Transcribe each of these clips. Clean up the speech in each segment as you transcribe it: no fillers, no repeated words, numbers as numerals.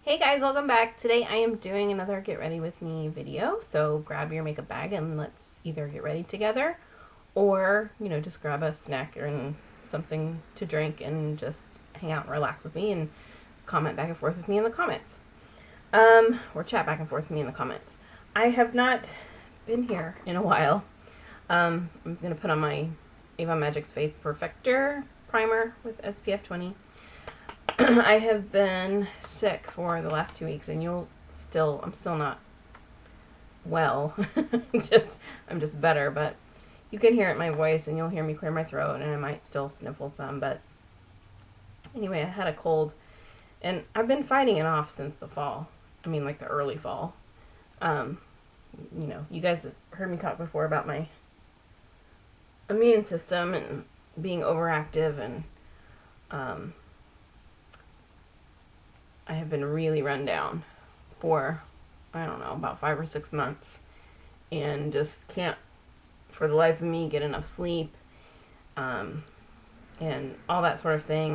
Hey guys, welcome back. Today I am doing another get ready with me video. So grab your makeup bag and let's either get ready together or, just grab a snack and something to drink and just hang out and relax with me and comment back and forth with me in the comments. Or chat back and forth with me in the comments. I have not been here in a while. I'm going to put on my Avon Magic's Face Perfector primer with SPF 20. I have been sick for the last 2 weeks, and I'm still not well. I'm just better, but you can hear it in my voice, and you'll hear me clear my throat, and I might still sniffle some, but anyway, I had a cold, and I've been fighting it off since the fall. I mean, like the early fall. You guys have heard me talk before about my immune system and being overactive, and I have been really run down for, I don't know, about 5 or 6 months, and just can't, for the life of me, get enough sleep, and all that sort of thing.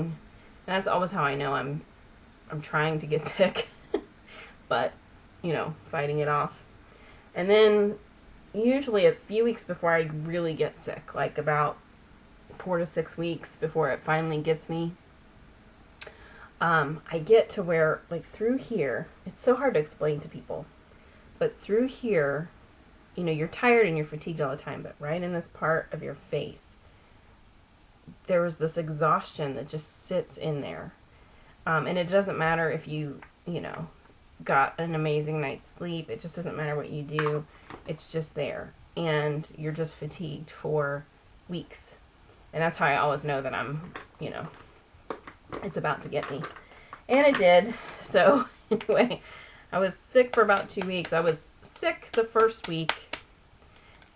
And that's always how I know I'm trying to get sick, but, fighting it off. And then, usually a few weeks before I really get sick, like about 4 to 6 weeks before it finally gets me, I get to where, like, through here, it's so hard to explain to people, but through here, you're tired and you're fatigued all the time, but right in this part of your face, there's this exhaustion that just sits in there. And it doesn't matter if you got an amazing night's sleep, it just doesn't matter what you do, it's just there, and you're just fatigued for weeks. And that's how I always know that I'm, it's about to get me. And it did. So, anyway, I was sick for about 2 weeks. I was sick the first week,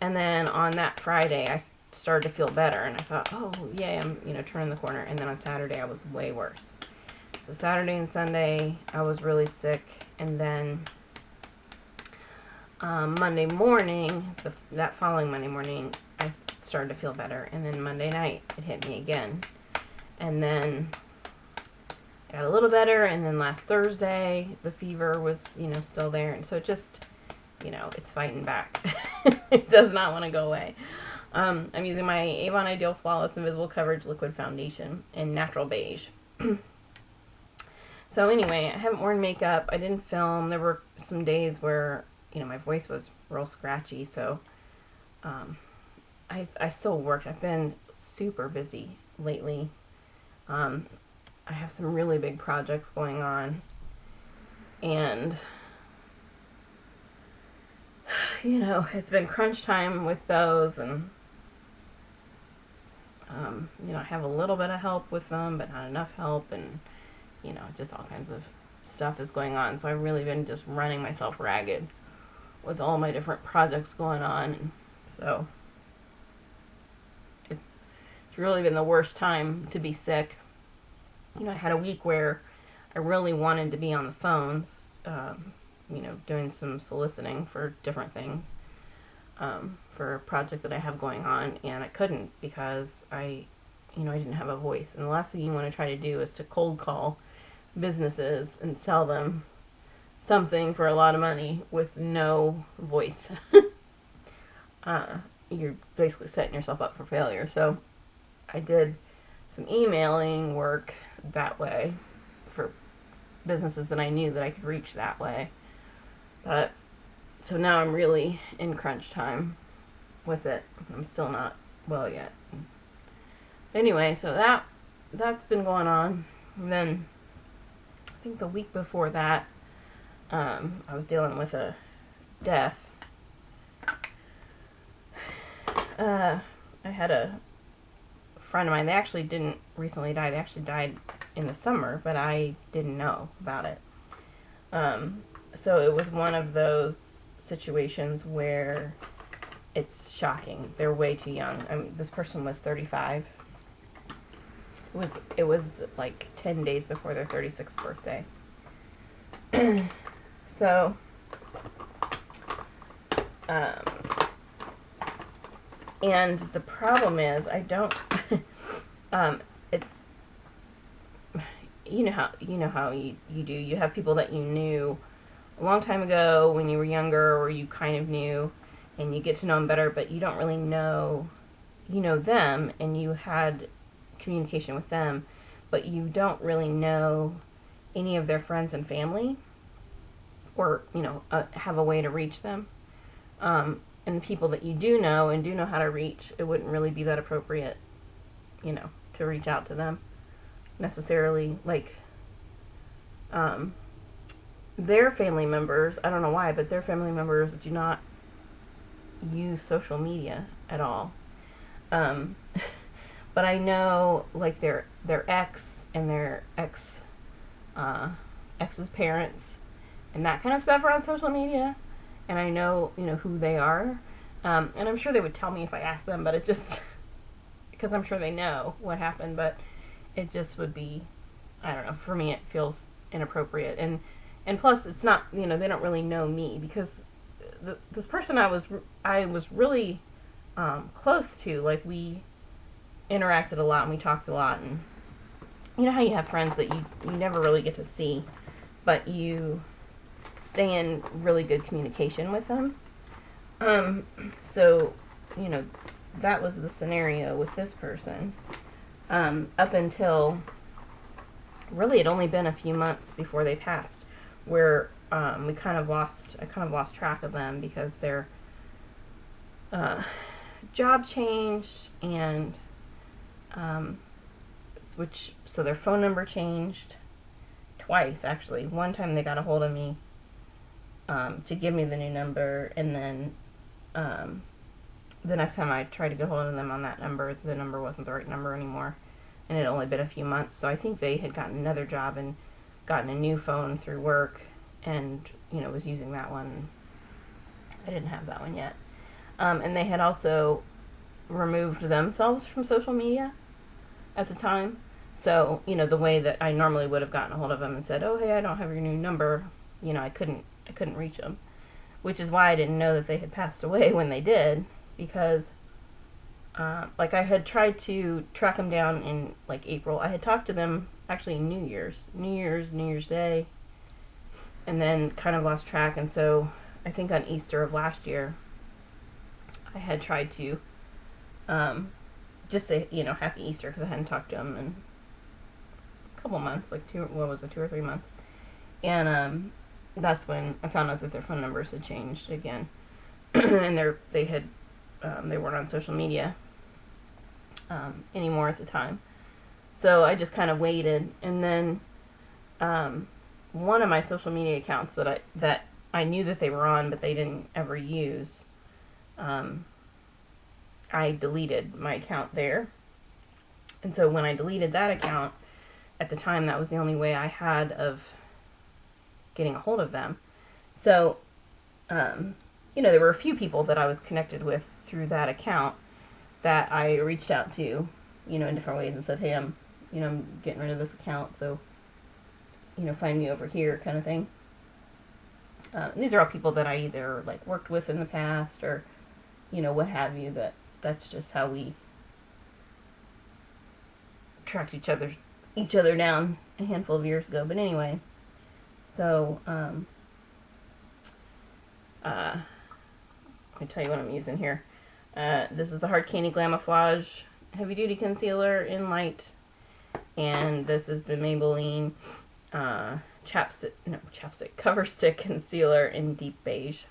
and then on that Friday, I started to feel better, and I thought, oh, yay, I'm, turning the corner. And then on Saturday, I was way worse. So Saturday and Sunday, I was really sick, and then Monday morning, that following Monday morning, I started to feel better, and then Monday night, it hit me again. And then I got a little better, and then last Thursday, the fever was, still there, and so it just, it's fighting back. It does not want to go away. I'm using my Avon Ideal Flawless Invisible Coverage Liquid Foundation in Natural Beige. So anyway, I haven't worn makeup, I didn't film, there were some days where, my voice was real scratchy, so, I still worked. I've been super busy lately. I have some really big projects going on, and it's been crunch time with those, and I have a little bit of help with them, but not enough help, and just all kinds of stuff is going on. So I've really been just running myself ragged with all my different projects going on, and so it's really been the worst time to be sick. I had a week where I really wanted to be on the phones, doing some soliciting for different things, for a project that I have going on, and I couldn't because I didn't have a voice. And the last thing you want to try to do is to cold call businesses and sell them something for a lot of money with no voice. You're basically setting yourself up for failure. So I did some emailing work that way for businesses that I knew that I could reach that way. But so now I'm really in crunch time with it. I'm still not well yet. Anyway, so that's been going on. And then I think the week before that, I was dealing with a death. I had a friend of mine, they actually didn't recently die, they actually died in the summer, but I didn't know about it. So it was one of those situations where it's shocking. They're way too young. This person was 35. It was like 10 days before their 36th birthday. So, and the problem is, I don't, you know how you do. You have people that you knew a long time ago when you were younger, or you kind of knew, and you get to know them better, but you don't really know, them, and you had communication with them, but you don't really know any of their friends and family, or, have a way to reach them. And the people that you do know and do know how to reach, it wouldn't really be that appropriate, to reach out to them necessarily. Like, their family members, I don't know why, but their family members do not use social media at all. But I know, like, their ex and their ex's parents and that kind of stuff are on social media, and I know, who they are, and I'm sure they would tell me if I asked them, but it just, because I'm sure they know what happened, but it just would be, I don't know, for me it feels inappropriate, and plus it's not, they don't really know me, because this person I was really close to, like, we interacted a lot and we talked a lot, and you know how you have friends that you never really get to see, but you stay in really good communication with them. So, that was the scenario with this person. Up until, really, it had only been a few months before they passed, where I kind of lost track of them, because their job changed, and so their phone number changed twice, actually. One time they got a hold of me to give me the new number, and then the next time I tried to get hold of them on that number, the number wasn't the right number anymore, and it had only been a few months, so I think they had gotten another job and gotten a new phone through work, and, was using that one. I didn't have that one yet. And they had also removed themselves from social media at the time, so, the way that I normally would have gotten a hold of them and said, oh, hey, I don't have your new number, I couldn't reach them, which is why I didn't know that they had passed away when they did, because, like, I had tried to track them down in, like, April. I had talked to them, actually, New Year's Day, and then kind of lost track, and so I think on Easter of last year, I had tried to just say, Happy Easter, because I hadn't talked to them in a couple months, like 2 or 3 months, and that's when I found out that their phone numbers had changed again, and they weren't on social media anymore at the time. So I just kind of waited, and then one of my social media accounts that I knew that they were on, but they didn't ever use, I deleted my account there. And so when I deleted that account, at the time, that was the only way I had of getting a hold of them. So, there were a few people that I was connected with through that account that I reached out to, in different ways, and said, hey, I'm getting rid of this account, so, find me over here, kind of thing. And these are all people that I either, like, worked with in the past, or, what have you, that's just how we tracked each other down a handful of years ago. But anyway, so, let me tell you what I'm using here. This is the Hard Candy Glamouflage Heavy Duty Concealer in Light, and this is the Maybelline Cover Stick Concealer in Deep Beige.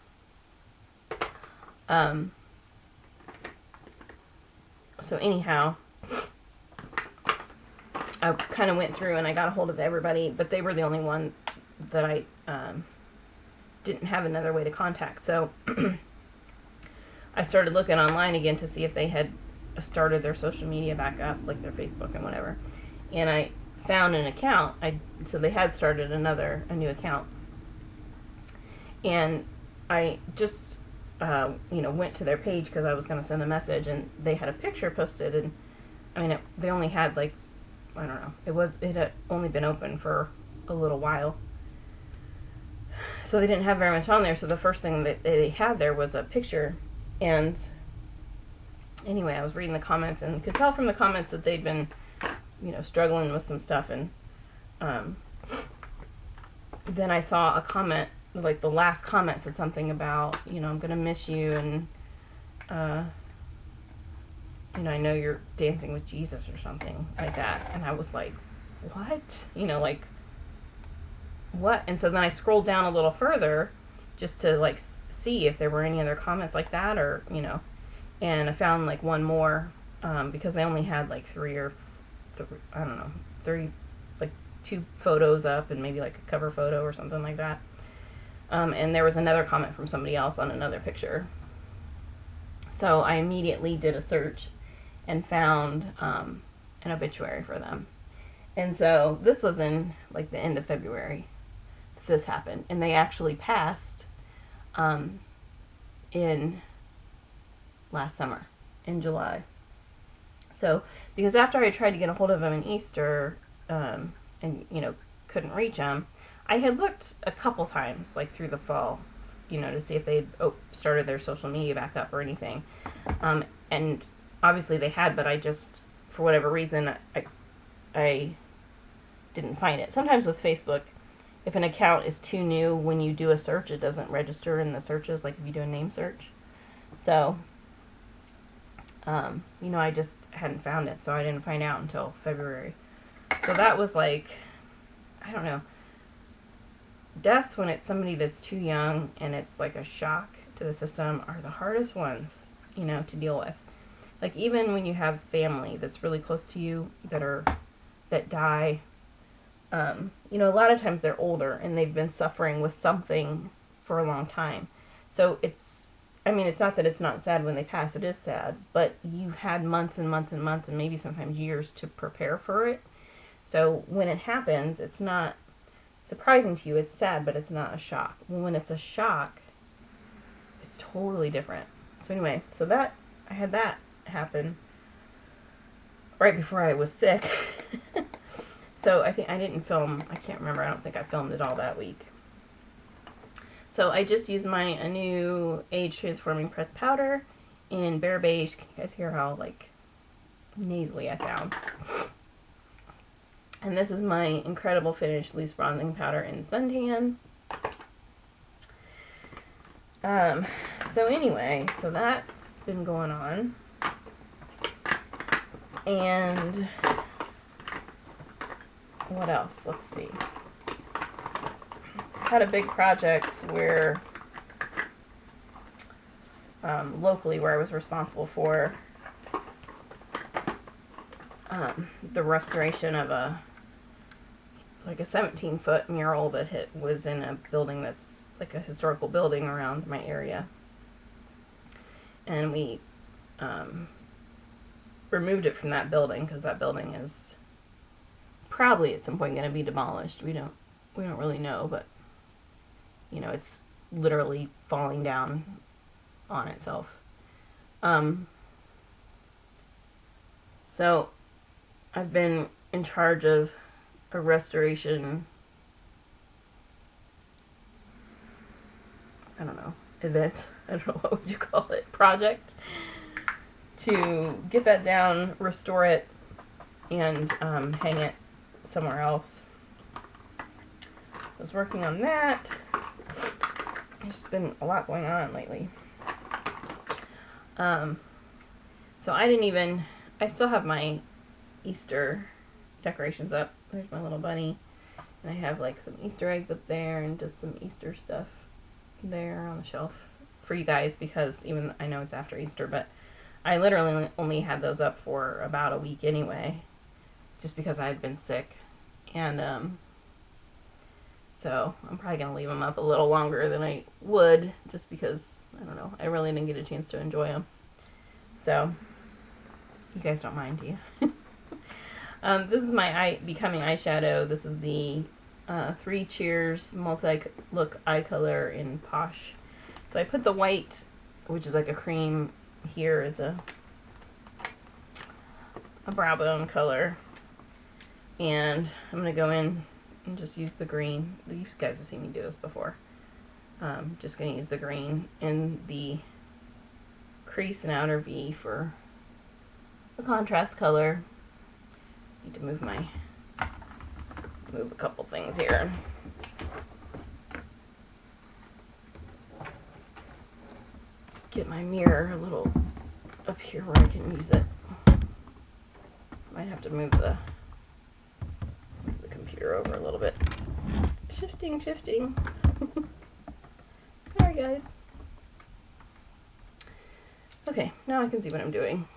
So anyhow, I kind of went through and I got a hold of everybody, but they were the only one that I didn't have another way to contact. So I started looking online again to see if they had started their social media back up, like their Facebook and whatever. And I found an account. So they had started a new account. And I just, went to their page because I was going to send a message, and they had a picture posted, and they only had, like, I don't know, it had only been open for a little while, so they didn't have very much on there. So the first thing that they had there was a picture, and anyway, I was reading the comments and could tell from the comments that they'd been, struggling with some stuff, and then I saw a comment, like the last comment said something about, you know, I'm gonna miss you, and you know, I know you're dancing with Jesus or something like that. And I was like, what? You know, like, what? And so then I scrolled down a little further just to like see if there were any other comments like that, or, you know, and I found like one more, because I only had like I don't know, 2 photos up and maybe like a cover photo or something like that. And there was another comment from somebody else on another picture. So I immediately did a search and found an obituary for them. And so this was in like the end of February this happened, and they actually passed in last summer, in July. So, because after I tried to get a hold of them in Easter, and, you know, couldn't reach them, I had looked a couple times, like through the fall, you know, to see if they'd started their social media back up or anything. And obviously they had, but I just, for whatever reason, I didn't find it. Sometimes with Facebook, if an account is too new, when you do a search, it doesn't register in the searches, like if you do a name search. So, you know, I just hadn't found it, so I didn't find out until February. So that was like, I don't know, deaths when it's somebody that's too young and it's like a shock to the system are the hardest ones, you know, to deal with. Like, even when you have family that's really close to you that die, you know, a lot of times they're older and they've been suffering with something for a long time. So I mean, it's not that it's not sad when they pass, it is sad, but you've had months and months and months and maybe sometimes years to prepare for it. So when it happens, it's not surprising to you, it's sad, but it's not a shock. When it's a shock, it's totally different. So anyway, I had that happen right before I was sick. So I think I didn't film, I can't remember, I don't think I filmed it all that week. So I just used a new Age Transforming Pressed Powder in Bare Beige. Can you guys hear how, like, nasally I sound? And this is my Incredible Finish Loose Bronzing Powder in Suntan. So anyway, so that's been going on. And what else? Let's see. Had a big project where, locally, where I was responsible for the restoration of a 17-foot mural that was in a building that's like a historical building around my area. And we removed it from that building because that building is probably at some point going to be demolished. We don't really know, but you know, it's literally falling down on itself. So I've been in charge of a restoration, I don't know, event, I don't know, what would you call it, project, to get that down, restore it, and hang it somewhere else. I was working on that. There's just been a lot going on lately. So I still have my Easter decorations up. There's my little bunny. And I have like some Easter eggs up there and just some Easter stuff there on the shelf for you guys, because even I know it's after Easter, but I literally only had those up for about a week anyway, just because I had been sick. And so I'm probably going to leave them up a little longer than I would, just because, I don't know, I really didn't get a chance to enjoy them. So, you guys don't mind, do you? This is my Becoming eyeshadow. This is the 3 Cheers Multi-Look Eye Color in Posh. So I put the white, which is like a cream, here as a brow bone color. And I'm going to go in and just use the green. You guys have seen me do this before. Just going to use the green in the crease and outer V for the contrast color. Need to move my move a couple things here. Get my mirror a little up here where I can use it. Might have to move the computer over a little bit. Shifting. Sorry, guys. Okay, now I can see what I'm doing.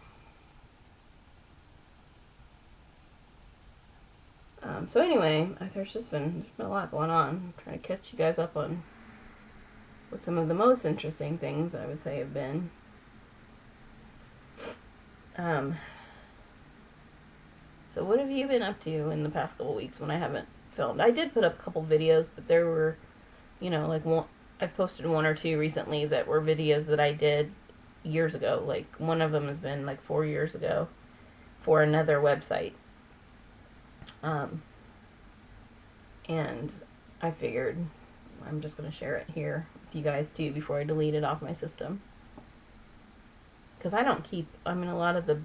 So anyway, there's been a lot going on. I'm trying to catch you guys up on what some of the most interesting things I would say have been. So what have you been up to in the past couple weeks when I haven't filmed? I did put up a couple videos, but there were, you know, like I've posted one or two recently that were videos that I did years ago. Like one of them has been like 4 years ago for another website. And I figured I'm just going to share it here with you guys too before I delete it off my system. Because I don't keep, I mean, a lot of the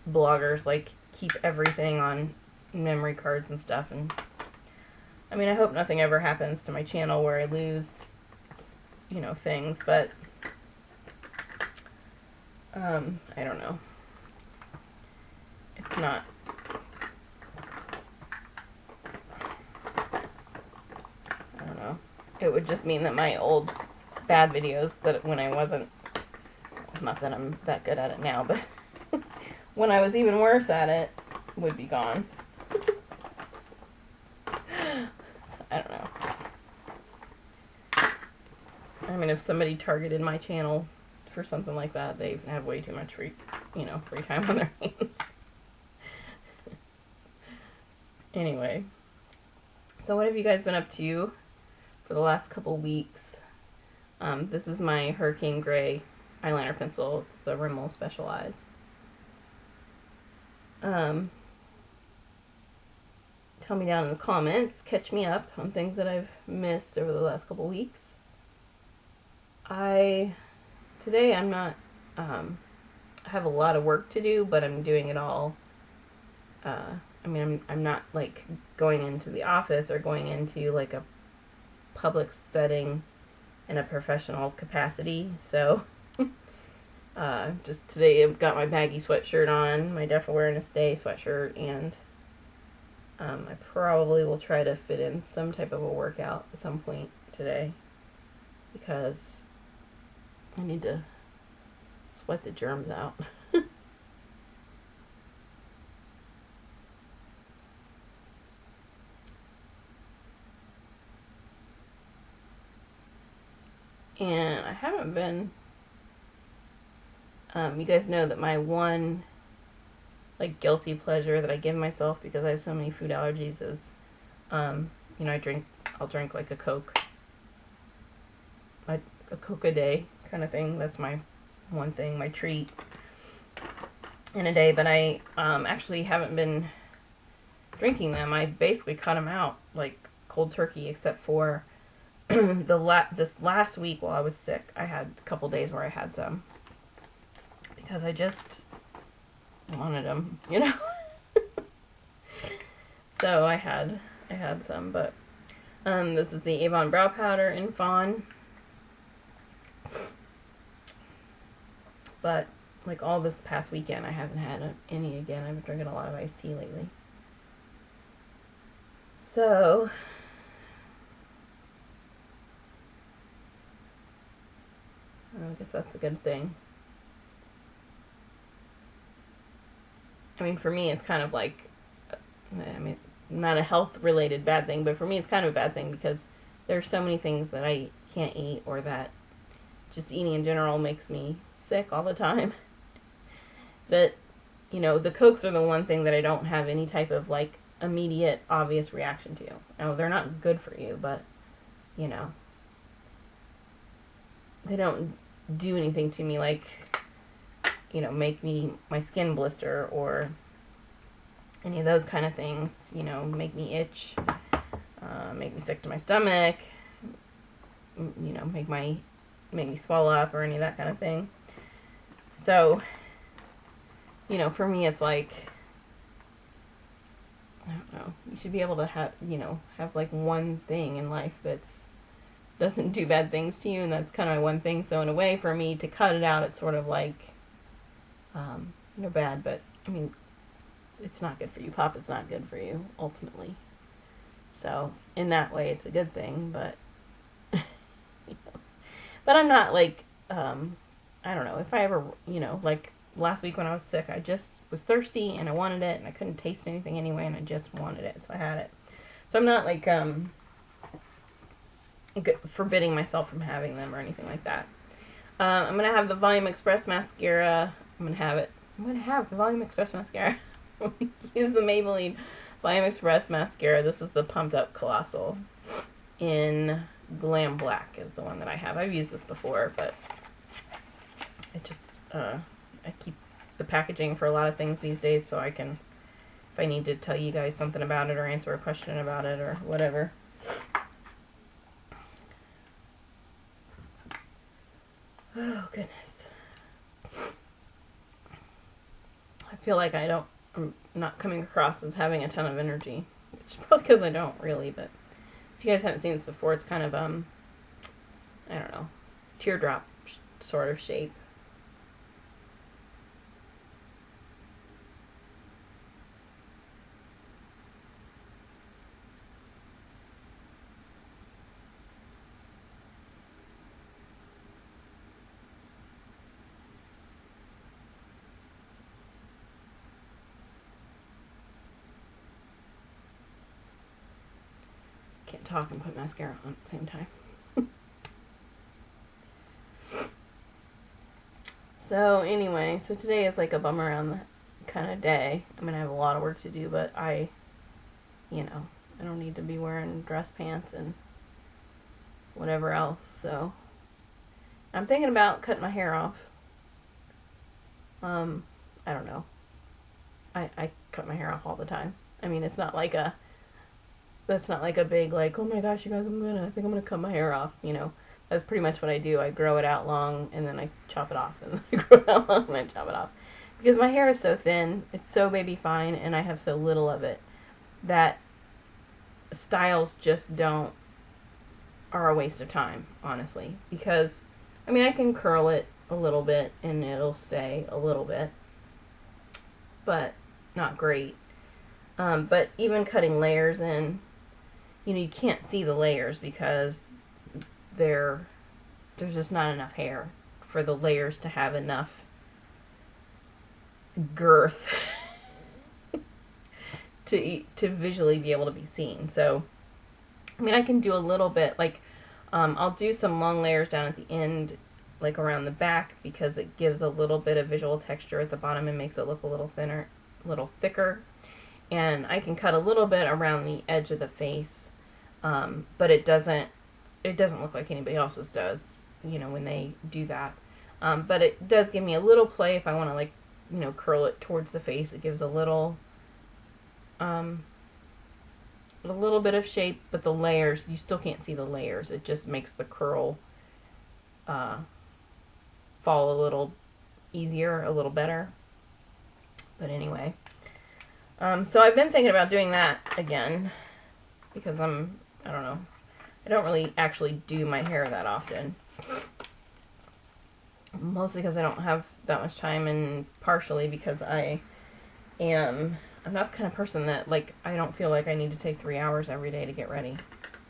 bloggers like keep everything on memory cards and stuff, and I mean, I hope nothing ever happens to my channel where I lose, you know, things, but I don't know. It's not, I don't know. It would just mean that my old bad videos, that when I wasn't, not that I'm that good at it now, but when I was even worse at it, would be gone. I don't know. I mean, if somebody targeted my channel for something like that, they have way too much free time on their hands. Anyway, so what have you guys been up to for the last couple weeks? This is my Hurricane Gray eyeliner pencil. It's the Rimmel Specialized. Tell me down in the comments, catch me up on things that I've missed over the last couple weeks. Today I'm not, I have a lot of work to do, but I'm doing it all. I mean, I'm not like going into the office or going into like a public setting in a professional capacity, so just today I've got my baggy sweatshirt on, my Deaf Awareness Day sweatshirt, and I probably will try to fit in some type of a workout at some point today, because I need to sweat the germs out. And I haven't been, you guys know that my one like guilty pleasure that I give myself because I have so many food allergies is, you know, I'll drink like a Coke a day kind of thing. That's my one thing, my treat in a day, but I actually haven't been drinking them. I basically cut them out like cold turkey, except for this last week while I was sick. I had a couple days where I had some because I just wanted them, you know. So I had some, but this is the Avon Brow Powder in Fawn. But like all this past weekend, I haven't had any again. I've been drinking a lot of iced tea lately. So I guess that's a good thing. I mean, for me, it's kind of like, I mean, not a health-related bad thing, but for me, it's kind of a bad thing because there's so many things that I can't eat, or that just eating in general makes me sick all the time. That, you know, the Cokes are the one thing that I don't have any type of, like, immediate, obvious reaction to. Now, they're not good for you, but, you know, they don't do anything to me like, you know, make my skin blister or any of those kind of things, you know, make me itch, make me sick to my stomach, you know, make me swell up or any of that kind of thing. So, you know, for me it's like, I don't know. You should be able to have, have like one thing in life that's doesn't do bad things to you, and that's kind of my one thing. So in a way, for me to cut it out, it's sort of like, bad, but I mean, it's not good for you. Pop, it's not good for you, ultimately. So in that way, it's a good thing, but, but I'm not like, I don't know, if I ever, like last week when I was sick, I just was thirsty and I wanted it, and I couldn't taste anything anyway, and I just wanted it, so I had it. So I'm not like, forbidding myself from having them or anything like that. I'm going to have the Volum'Express Mascara. I'm going to have the Volum'Express Mascara. Use the Maybelline Volum'Express Mascara. This is the Pumped Up Colossal in Glam Black is the one that I have. I've used this before, but it just, I keep the packaging for a lot of things these days, so I can, if I need to tell you guys something about it or answer a question about it or whatever. Oh, goodness. I feel like I'm not coming across as having a ton of energy, which is probably because I don't really, but if you guys haven't seen this before, it's kind of, I don't know, teardrop sort of shape. Can't talk and put mascara on at the same time. So anyway, so today is like a bum around the kind of day. I'm gonna have a lot of work to do, but I don't need to be wearing dress pants and whatever else, so I'm thinking about cutting my hair off. I don't know. I cut my hair off all the time. I mean, that's not like a big, like, oh my gosh, you guys, I think I'm gonna cut my hair off, That's pretty much what I do. I grow it out long, and then I chop it off, and then I grow it out long, and I chop it off. Because my hair is so thin, it's so baby fine, and I have so little of it, that styles just are a waste of time, honestly. Because, I mean, I can curl it a little bit, and it'll stay a little bit, but not great. But even cutting layers in, you can't see the layers because there's just not enough hair for the layers to have enough girth to visually be able to be seen. So, I mean, I can do a little bit, like, I'll do some long layers down at the end, like around the back, because it gives a little bit of visual texture at the bottom and makes it look a little thinner, a little thicker. And I can cut a little bit around the edge of the face, but it doesn't look like anybody else's does, when they do that. But it does give me a little play if I want to, like, curl it towards the face. It gives a little bit of shape, but the layers, you still can't see the layers. It just makes the curl fall a little easier, a little better. But anyway, so I've been thinking about doing that again, because I don't know, I don't really actually do my hair that often. Mostly because I don't have that much time, and partially because I'm not the kind of person that, like, I don't feel like I need to take 3 hours every day to get ready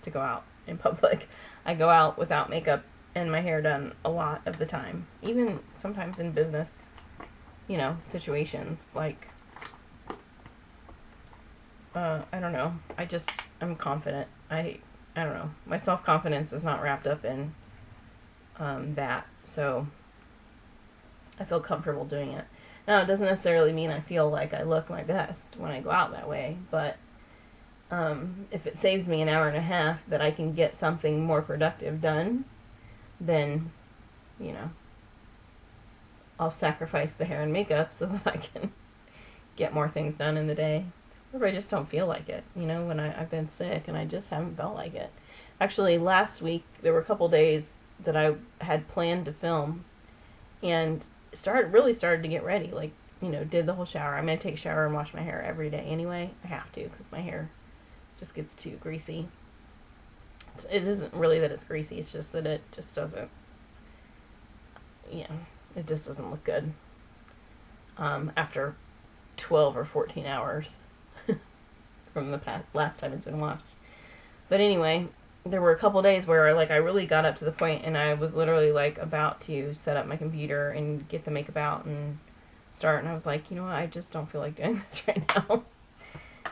to go out in public. I go out without makeup and my hair done a lot of the time. Even sometimes in business, situations, like, I don't know, I'm confident. I don't know, my self-confidence is not wrapped up in that, so I feel comfortable doing it. Now, it doesn't necessarily mean I feel like I look my best when I go out that way, but if it saves me an hour and a half that I can get something more productive done, then, I'll sacrifice the hair and makeup so that I can get more things done in the day. Or if I just don't feel like it, when I've been sick and I just haven't felt like it. Actually, last week, there were a couple days that I had planned to film, and really started to get ready, like you know, did the whole shower. I'm going to take a shower and wash my hair every day anyway. I have to, because my hair just gets too greasy. It isn't really that it's greasy, it's just that it just doesn't, it just doesn't look good after 12 or 14 hours from the last time it's been washed. But anyway, there were a couple days where like I really got up to the point and I was literally like about to set up my computer and get the makeup out and start, and I was like, you know what, I just don't feel like doing this right now.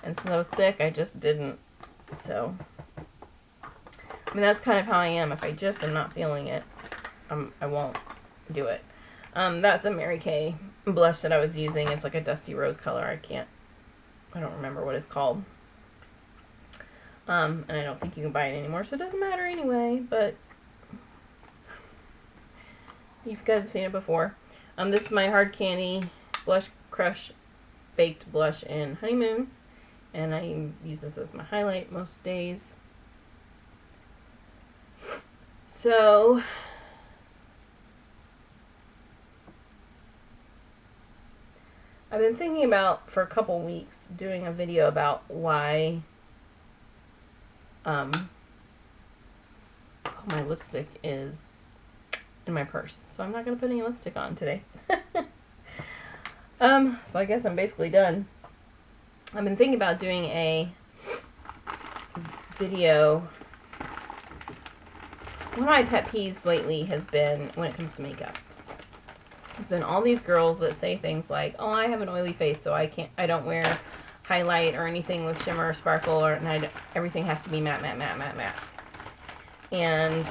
And since I was sick, I just didn't. So I mean, that's kind of how I am. If I just am not feeling it, I won't do it. That's a Mary Kay blush that I was using. It's like a dusty rose color. I don't remember what it's called. And I don't think you can buy it anymore, so it doesn't matter anyway, but you guys have seen it before. This is my Hard Candy Blush Crush Baked Blush in Honeymoon, and I use this as my highlight most days. So, I've been thinking about, for a couple weeks, doing a video about why my lipstick is in my purse. So I'm not going to put any lipstick on today. So I guess I'm basically done. I've been thinking about doing a video. One of my pet peeves lately has been, when it comes to makeup, has been all these girls that say things like, oh, I have an oily face, so I don't wear highlight or anything with shimmer or sparkle, and everything has to be matte, matte, matte, matte, matte. And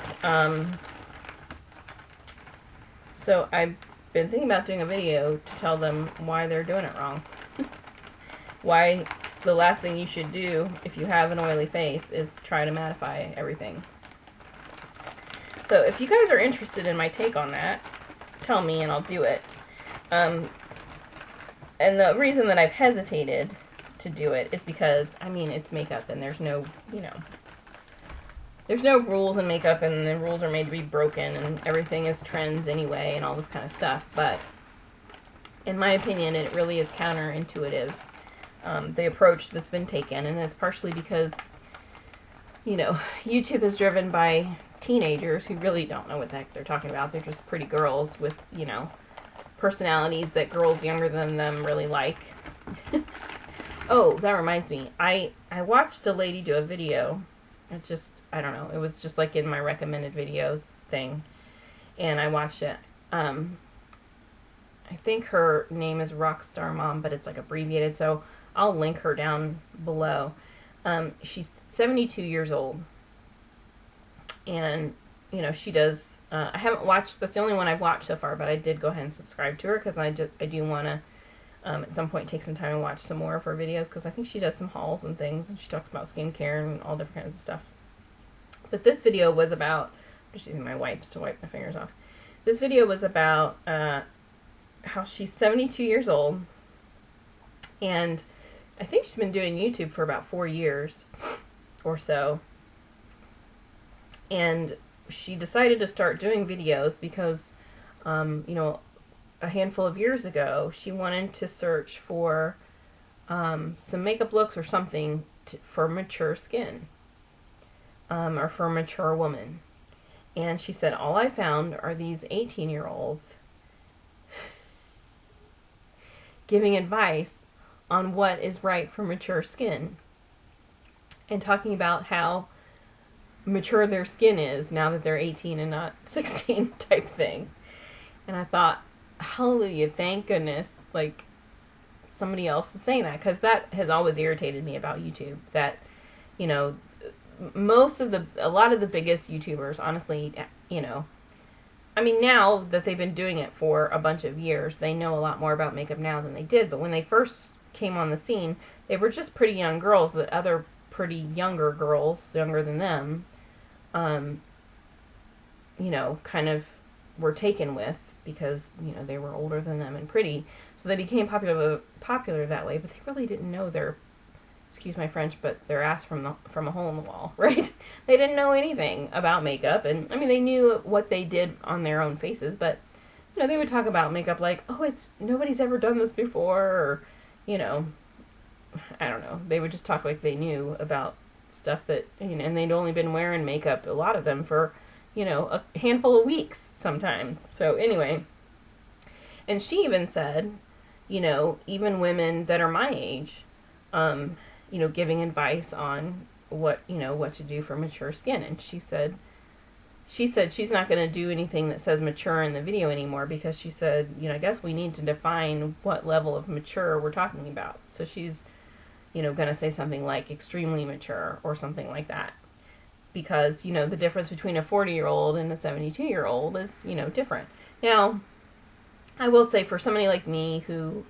so I've been thinking about doing a video to tell them why they're doing it wrong. Why the last thing you should do if you have an oily face is try to mattify everything. So if you guys are interested in my take on that, tell me and I'll do it. And the reason that I've hesitated to do it is because, I mean, it's makeup and there's no, there's no rules in makeup, and the rules are made to be broken, and everything is trends anyway and all this kind of stuff. But in my opinion, it really is counterintuitive, the approach that's been taken, and it's partially because, YouTube is driven by teenagers who really don't know what the heck they're talking about. They're just pretty girls with, personalities that girls younger than them really like. Oh, that reminds me. I watched a lady do a video. I don't know. It was just like in my recommended videos thing. And I watched it. I think her name is Rockstar Mom, but it's like abbreviated, so I'll link her down below. She's 72 years old. And, she does, I haven't watched, that's the only one I've watched so far, but I did go ahead and subscribe to her, because I do want to, at some point, take some time and watch some more of her videos, because I think she does some hauls and things, and she talks about skincare and all different kinds of stuff. But this video was about, I'm just using my wipes to wipe my fingers off. This video was about how she's 72 years old, and I think she's been doing YouTube for about 4 years or so. And she decided to start doing videos because, a handful of years ago, she wanted to search for some makeup looks or something for mature skin, or for a mature woman. And she said, all I found are these 18-year-olds giving advice on what is right for mature skin, and talking about how mature their skin is now that they're 18 and not 16 type thing. And I thought, hallelujah, thank goodness, like, somebody else is saying that, because that has always irritated me about YouTube, that, a lot of the biggest YouTubers, honestly, I mean, now that they've been doing it for a bunch of years, they know a lot more about makeup now than they did, but when they first came on the scene, they were just pretty young girls that other pretty younger girls, younger than them, kind of were taken with, because, they were older than them and pretty, so they became popular that way, but they really didn't know their, excuse my French, but their ass from a hole in the wall, right? They didn't know anything about makeup, and, I mean, they knew what they did on their own faces, but you know, they would talk about makeup like, oh, it's, nobody's ever done this before, or, you know, I don't know. They would just talk like they knew about stuff that, you know, and they'd only been wearing makeup, a lot of them, for, you know, a handful of weeks sometimes. So anyway, and she even said, you know, even women that are my age, you know, giving advice on what, you know, what to do for mature skin. And she said she's not going to do anything that says mature in the video anymore, because she said, you know, I guess we need to define what level of mature we're talking about. So she's, you know, going to say something like extremely mature or something like that. Because, you know, the difference between a 40-year-old and a 72-year-old is, you know, different. Now, I will say, for somebody like me who,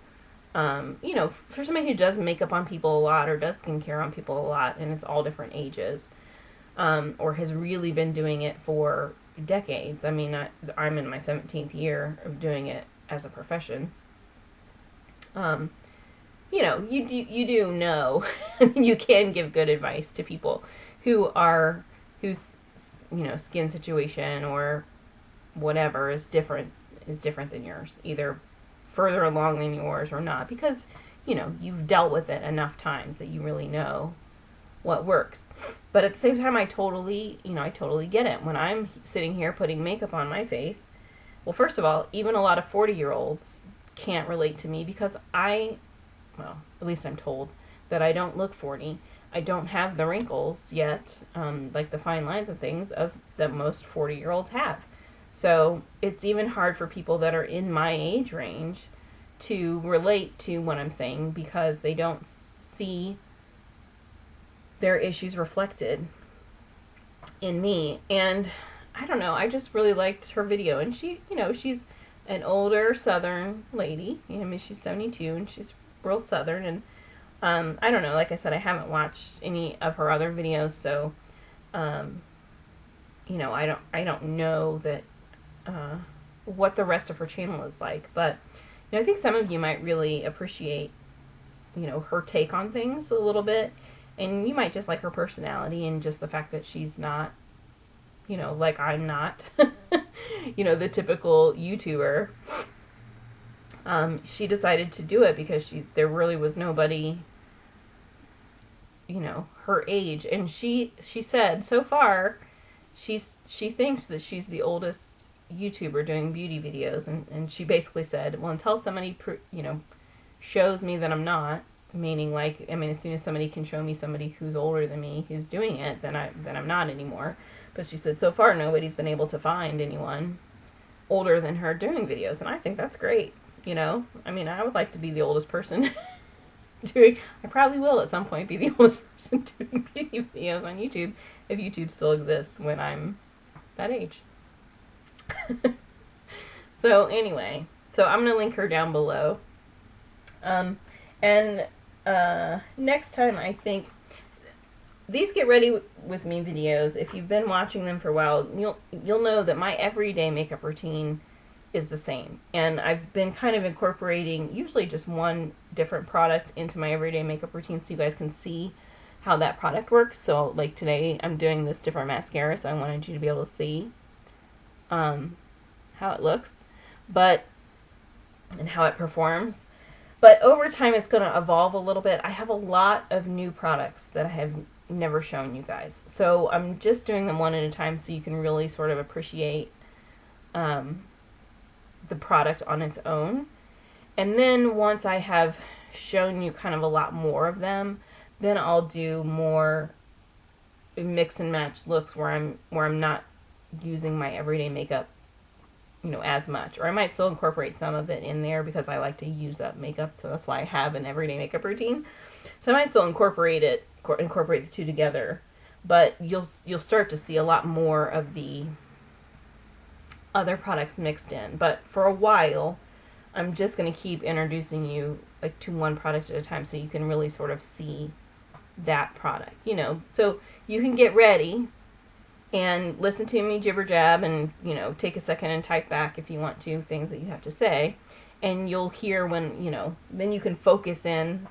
you know, for somebody who does makeup on people a lot, or does skincare on people a lot, and it's all different ages, or has really been doing it for decades. I mean, I'm in my 17th year of doing it as a profession. You know, you do know, I mean, you can give good advice to people whose, you know, skin situation or whatever is different than yours, either further along than yours or not, because, you know, you've dealt with it enough times that you really know what works. But at the same time, I totally get it. When I'm sitting here putting makeup on my face, well, first of all, even a lot of 40-year-olds can't relate to me, because well, at least I'm told that I don't look 40. I don't have the wrinkles yet, like the fine lines and things that most 40-year-olds have. So it's even hard for people that are in my age range to relate to what I'm saying, because they don't see their issues reflected in me. And I don't know, I just really liked her video. And she, you know, she's an older Southern lady. I mean, she's 72 and she's real Southern. And I don't know, like I said, I haven't watched any of her other videos, so you know, I don't know that what the rest of her channel is like. But, you know, I think some of you might really appreciate, you know, her take on things a little bit, and you might just like her personality and just the fact that she's not, you know, like I'm not, you know, the typical YouTuber. She decided to do it because there really was nobody, you know, her age. And she said so far she thinks that she's the oldest YouTuber doing beauty videos, and she basically said, well, until somebody you know, shows me that I'm not, meaning, like, I mean, as soon as somebody can show me somebody who's older than me who's doing it, then I'm not anymore. But she said so far nobody's been able to find anyone older than her doing videos, and I think that's great. You know, I mean, I would like to be the oldest person I probably will at some point be the oldest person doing beauty videos on YouTube, if YouTube still exists when I'm that age. So anyway, so I'm going to link her down below. And next time, I think, these Get Ready With Me videos, if you've been watching them for a while, you'll know that my everyday makeup routine is the same. And I've been kind of incorporating usually just one different product into my everyday makeup routine so you guys can see how that product works. So, like, today I'm doing this different mascara, so I wanted you to be able to see how it looks, and how it performs. But over time it's going to evolve a little bit. I have a lot of new products that I have never shown you guys. So I'm just doing them one at a time so you can really sort of appreciate the product on its own. And then once I have shown you kind of a lot more of them, then I'll do more mix and match looks where I'm not using my everyday makeup, you know, as much. Or I might still incorporate some of it in there because I like to use up makeup, so that's why I have an everyday makeup routine. So I might still incorporate the two together, but you'll start to see a lot more of the other products mixed in. But for a while, I'm just going to keep introducing you, like, to one product at a time so you can really sort of see that product, you know. So you can get ready and listen to me jibber jab and, you know, take a second and type back if you want to, things that you have to say. And you'll hear when, you know, then you can focus in,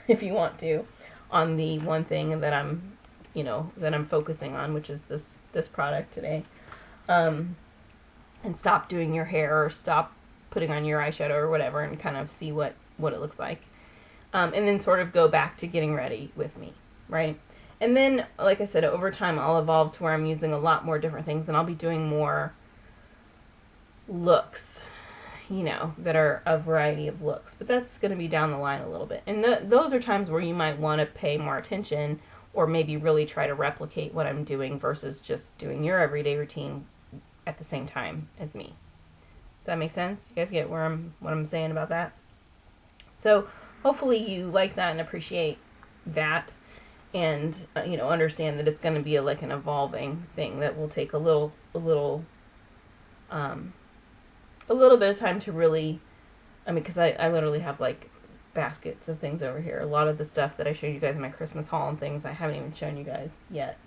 if you want to, on the one thing that I'm, you know, that I'm focusing on, which is this product today. And stop doing your hair, or stop putting on your eyeshadow or whatever and kind of see what it looks like. And then sort of go back to getting ready with me, right? And then, like I said, over time I'll evolve to where I'm using a lot more different things, and I'll be doing more looks, you know, that are a variety of looks. But that's going to be down the line a little bit. And those are times where you might want to pay more attention or maybe really try to replicate what I'm doing versus just doing your everyday routine at the same time as me. Does that make sense? You guys get what I'm saying about that? So hopefully you like that and appreciate that, and you know, understand that it's going to be like an evolving thing that will take a little bit of time to really, I mean, because I literally have like baskets of things over here. A lot of the stuff that I showed you guys in my Christmas haul and things I haven't even shown you guys yet.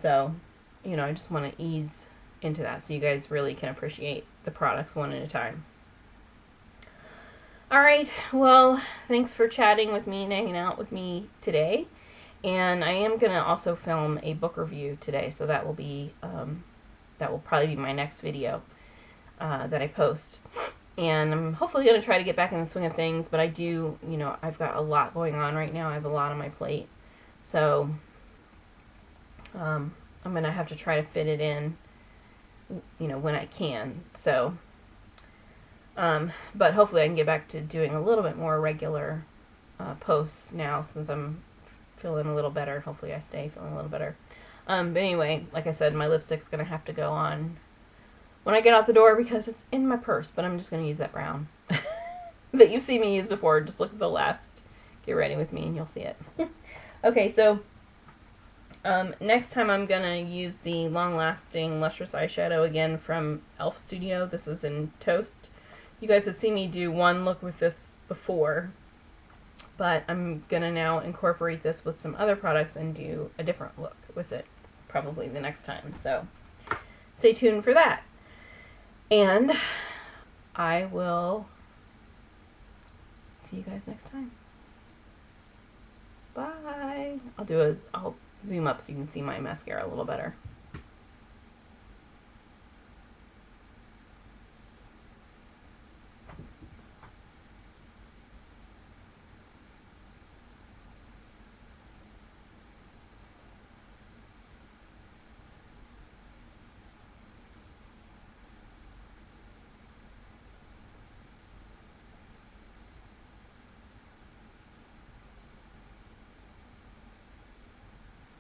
So, you know, I just want to ease into that so you guys really can appreciate the products one at a time. Alright, well, thanks for chatting with me and hanging out with me today. And I am going to also film a book review today, so that will be, that will probably be my next video that I post. And I'm hopefully going to try to get back in the swing of things, but I do, you know, I've got a lot going on right now. I have a lot on my plate. So, I'm going to have to try to fit it in, you know, when I can. So, but hopefully I can get back to doing a little bit more regular posts now since I'm feeling a little better. Hopefully I stay feeling a little better. But anyway, like I said, my lipstick's going to have to go on when I get out the door because it's in my purse, but I'm just going to use that brown that you've seen me use before. Just look at the last Get Ready With Me and you'll see it. Okay, so next time I'm going to use the Long Lasting Lustrous Eyeshadow again from e.l.f. Studio. This is in Toast. You guys have seen me do one look with this before, but I'm going to now incorporate this with some other products and do a different look with it probably the next time. So stay tuned for that. And I will see you guys next time. Bye. I'll zoom up so you can see my mascara a little better.